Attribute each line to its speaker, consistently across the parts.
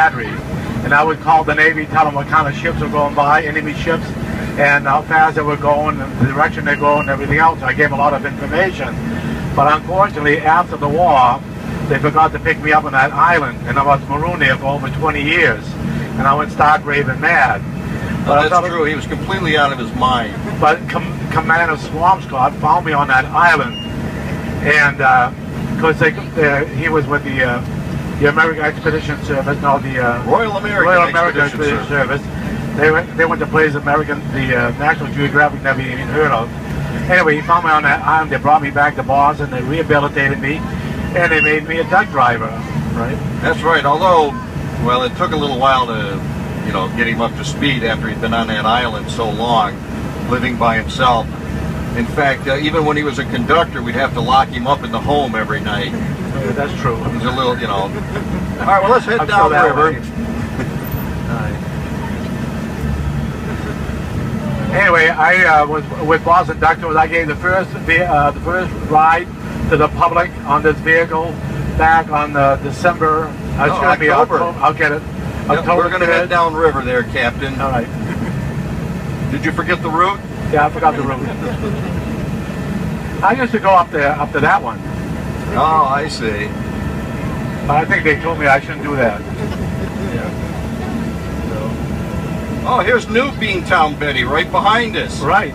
Speaker 1: battery. And I would call the Navy, tell them what kind of ships were going by, enemy ships, and how fast they were going, and the direction they're going, and everything else. I gave them a lot of information. But unfortunately, after the war, they forgot to pick me up on that island, and I was marooned there for over 20 years. And I went stark raving mad.
Speaker 2: But that's true, he was completely out of his mind.
Speaker 1: But Commander Swampscott found me on that island, and because he was with the American Expedition Service, no, the
Speaker 2: Royal American Expedition Service.
Speaker 1: They went to places the National Geographic never even heard of. Anyway, he found me on that island. They brought me back to Boston. They rehabilitated me, and they made me a duck driver. Right.
Speaker 2: That's right. Although, well, it took a little while to, you know, get him up to speed after he'd been on that island so long, living by himself. In fact, even when he was a conductor, we'd have to lock him up in the home every night.
Speaker 1: Yeah, that's true.
Speaker 2: He's a little, you know. All right, well, let's head down the river.
Speaker 1: Anyway, I was with Boston Duck Tours. I gave the first ride to the public on this vehicle back on December. It's going to be October. I'll get it.
Speaker 2: Yep, we're going to head down river there, Captain.
Speaker 1: All right.
Speaker 2: Did you forget the route?
Speaker 1: Yeah, I forgot the route. I used to go up there, up to that one.
Speaker 2: Oh, I see.
Speaker 1: But I think they told me I shouldn't do that.
Speaker 2: Yeah. Oh, here's new Beantown Betty right behind us.
Speaker 1: Right.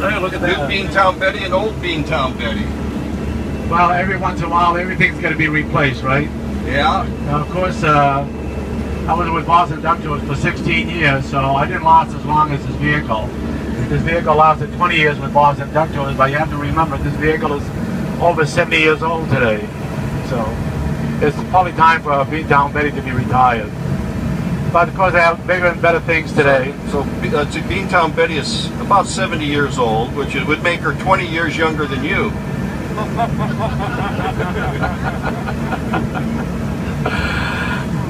Speaker 1: Hey, look at
Speaker 2: new
Speaker 1: that.
Speaker 2: New Beantown Betty and old Beantown Betty.
Speaker 1: Well, every once in a while, everything's going to be replaced, right?
Speaker 2: Yeah.
Speaker 1: Now, of course, I was with Boston Duck Tours for 16 years, so I didn't last as long as this vehicle. This vehicle lasted 20 years with Boston Duck Tours, but you have to remember this vehicle is over 70 years old today. So it's probably time for Beantown Betty to be retired. But of course, they have bigger and better things today.
Speaker 2: So Beantown Betty is about 70 years old, which would make her 20 years younger than you.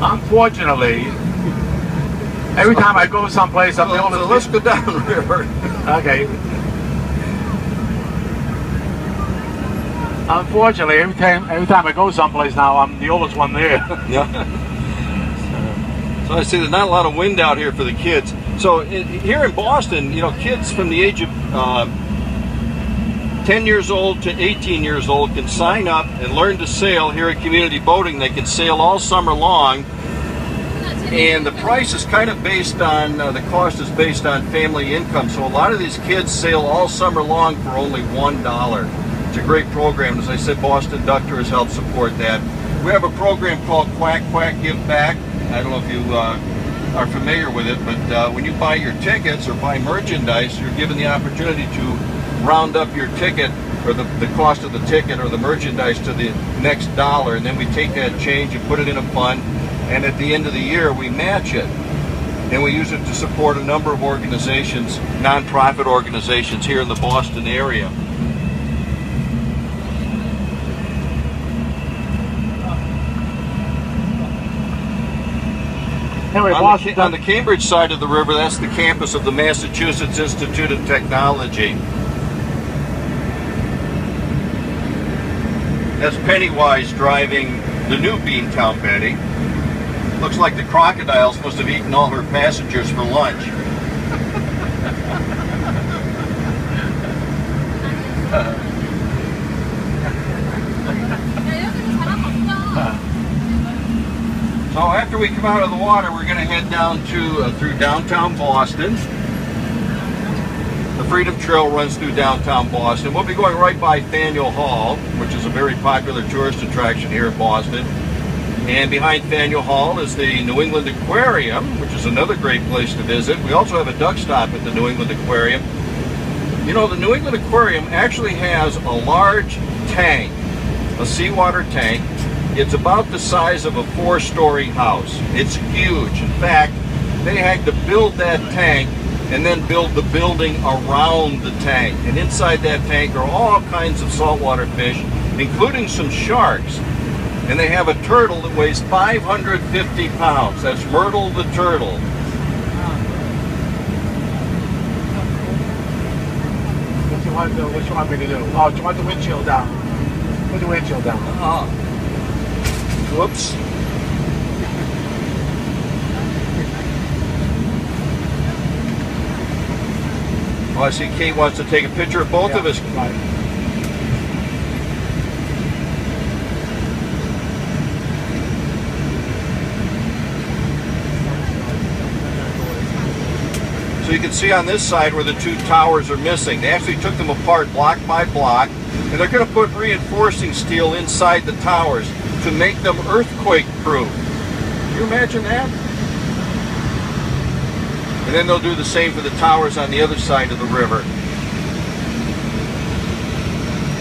Speaker 1: Unfortunately, every time I go someplace, I'm the oldest.
Speaker 2: So let's go down the river.
Speaker 1: Okay. Unfortunately, every time I go someplace now, I'm the oldest one there.
Speaker 2: Yeah. So I see there's not a lot of wind out here for the kids. So here in Boston, you know, kids from the age of 10 years old to 18 years old can sign up and learn to sail here at Community Boating. They can sail all summer long. And the price is kind of based on, the cost is based on family income. So a lot of these kids sail all summer long for only $1. It's a great program. As I said, Boston Duck Tours helps support that. We have a program called Quack Quack Give Back. I don't know if you are familiar with it, but when you buy your tickets or buy merchandise, you're given the opportunity to round up your ticket, or the cost of the ticket or the merchandise, to the next dollar, and then we take that change and put it in a fund, and at the end of the year we match it. And we use it to support a number of organizations, non-profit organizations here in the Boston area.
Speaker 1: Anyway,
Speaker 2: on the Cambridge side of the river, that's the campus of the Massachusetts Institute of Technology. That's Pennywise driving the new Beantown Betty. Looks like the crocodiles must have eaten all her passengers for lunch. So after we come out of the water, we're going to head down to through downtown Boston. The Freedom Trail runs through downtown Boston. We'll be going right by Faneuil Hall, which is a very popular tourist attraction here in Boston. And behind Faneuil Hall is the New England Aquarium, which is another great place to visit. We also have a duck stop at the New England Aquarium. You know, the New England Aquarium actually has a large tank, a seawater tank. It's about the size of a 4-story house. It's huge. In fact, they had to build that tank and then build the building around the tank. And inside that tank are all kinds of saltwater fish, including some sharks. And they have a turtle that weighs 550 pounds. That's Myrtle the turtle.
Speaker 1: What you want me to do? Oh, do you want the windshield down? Put the windshield down.
Speaker 2: Whoops. Oh, I see Kate wants to take a picture of both of us.
Speaker 1: Right.
Speaker 2: So you can see on this side where the two towers are missing. They actually took them apart block by block, and they're going to put reinforcing steel inside the towers to make them earthquake-proof. Can you imagine that? And then they'll do the same for the towers on the other side of the river,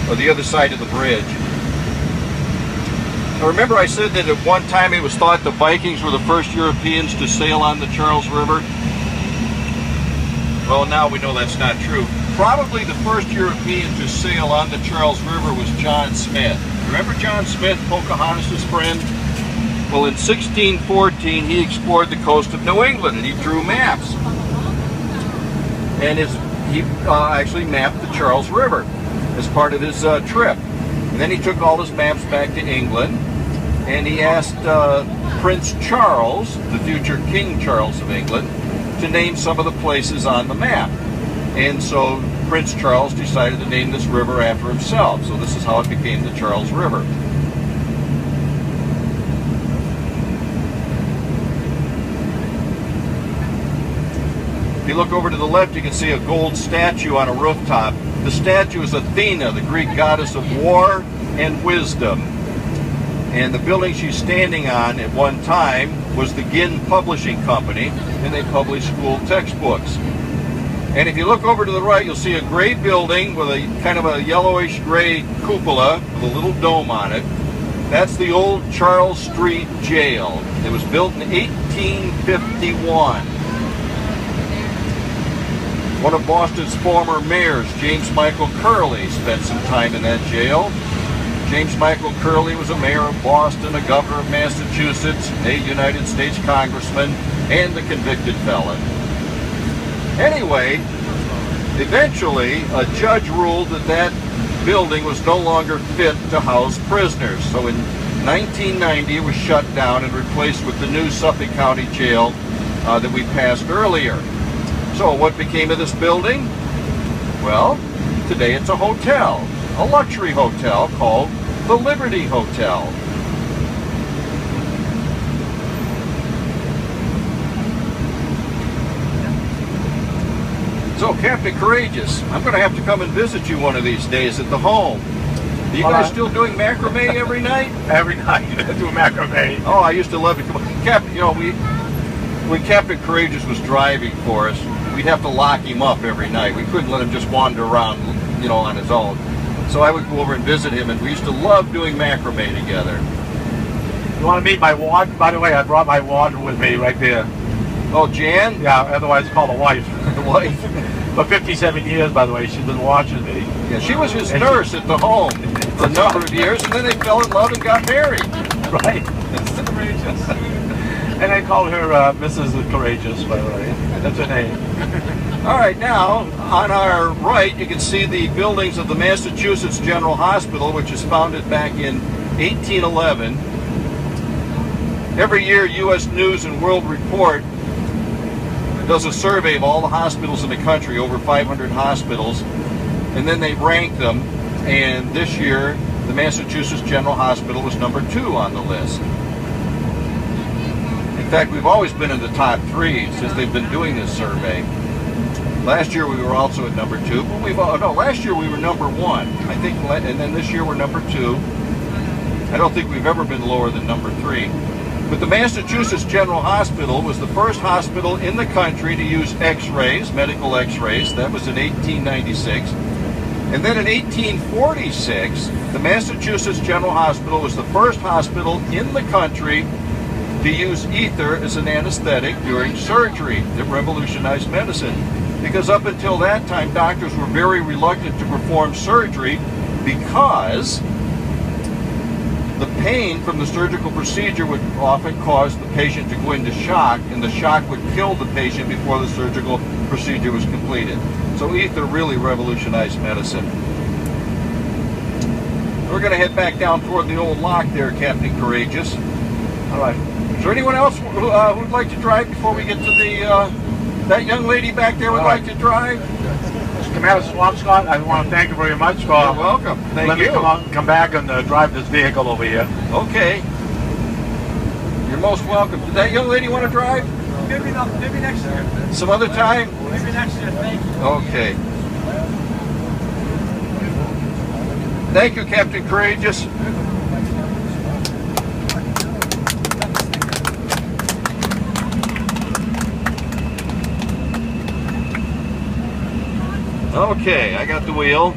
Speaker 2: or the other side of the bridge. Now remember I said that at one time it was thought the Vikings were the first Europeans to sail on the Charles River? Well, now we know that's not true. Probably the first European to sail on the Charles River was John Smith. Remember John Smith, Pocahontas' friend? Well, in 1614, he explored the coast of New England, and he drew maps. And he actually mapped the Charles River as part of his trip. And then he took all his maps back to England, and he asked Prince Charles, the future King Charles of England, to name some of the places on the map. And so Prince Charles decided to name this river after himself. So this is how it became the Charles River. If you look over to the left, you can see a gold statue on a rooftop. The statue is Athena, the Greek goddess of war and wisdom. And the building she's standing on at one time was the Ginn Publishing Company, and they published school textbooks. And if you look over to the right, you'll see a gray building with a kind of a yellowish gray cupola with a little dome on it. That's the old Charles Street Jail. It was built in 1851. One of Boston's former mayors, James Michael Curley, spent some time in that jail. James Michael Curley was a mayor of Boston, a governor of Massachusetts, a United States congressman, and a convicted felon. Anyway, eventually, a judge ruled that that building was no longer fit to house prisoners. So in 1990, it was shut down and replaced with the new Suffolk County Jail that we passed earlier. So what became of this building? Well, today it's a hotel, a luxury hotel called the Liberty Hotel. So, Captain Courageous, I'm going to have to come and visit you one of these days at the home. Are you guys still doing macrame every night?
Speaker 1: Every night, I do macrame.
Speaker 2: Oh, I used to love to come. Captain, you know, when Captain Courageous was driving for us, we'd have to lock him up every night. We couldn't let him just wander around, you know, on his own. So I would go over and visit him, and we used to love doing macrame together.
Speaker 1: You want to meet my ward? By the way, I brought my ward with me right there.
Speaker 2: Oh, Jan?
Speaker 1: Yeah, otherwise called the wife.
Speaker 2: The wife?
Speaker 1: For 57 years, by the way, she's been watching me.
Speaker 2: Yeah, she was his nurse at the home for a number of years, and then they fell in love and got married.
Speaker 1: Right. Courageous. And I call her Mrs. Courageous, by the way. That's her name.
Speaker 2: All right, now, on our right, you can see the buildings of the Massachusetts General Hospital, which was founded back in 1811. Every year, U.S. News and World Report does a survey of all the hospitals in the country, over 500 hospitals, and then they rank them. And this year, the Massachusetts General Hospital was number 2 on the list. In fact, we've always been in the top 3 since they've been doing this survey. Last year we were also at number 2, but last year we were number 1, I think, and then this year we're number 2. I don't think we've ever been lower than number 3. But the Massachusetts General Hospital was the first hospital in the country to use x-rays, medical x-rays. That was in 1896. And then in 1846, the Massachusetts General Hospital was the first hospital in the country to use ether as an anesthetic during surgery. It revolutionized medicine. Because up until that time, doctors were very reluctant to perform surgery because the pain from the surgical procedure would often cause the patient to go into shock, and the shock would kill the patient before the surgical procedure was completed. So ether really revolutionized medicine. We're going to head back down toward the old lock there, Captain Courageous. All right. Is there anyone else who'd like to drive before we get to the... that young lady back there would like to drive?
Speaker 1: Commander Swampscott, I want to thank you very much for
Speaker 2: You're welcome. Thank
Speaker 1: letting
Speaker 2: you.
Speaker 1: me come back and drive this vehicle over here.
Speaker 2: Okay. You're most welcome. Did that young lady want to drive?
Speaker 3: Maybe next year.
Speaker 2: Some other time?
Speaker 3: Maybe next year, thank you.
Speaker 2: Okay. Thank you, Captain Courageous. Okay, I got the wheel.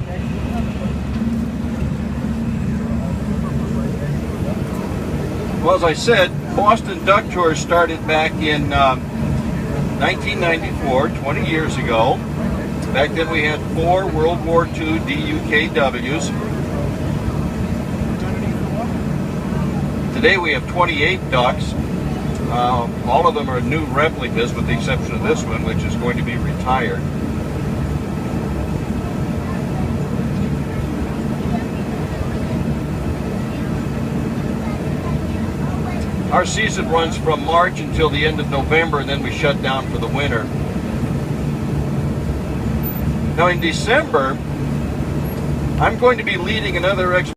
Speaker 2: Well, as I said, Boston Duck Tours started back in 1994, 20 years ago. Back then we had 4 World War II DUKWs. Today we have 28 ducks. All of them are new replicas with the exception of this one, which is going to be retired. Our season runs from March until the end of November, and then we shut down for the winter. Now in December, I'm going to be leading another expedition.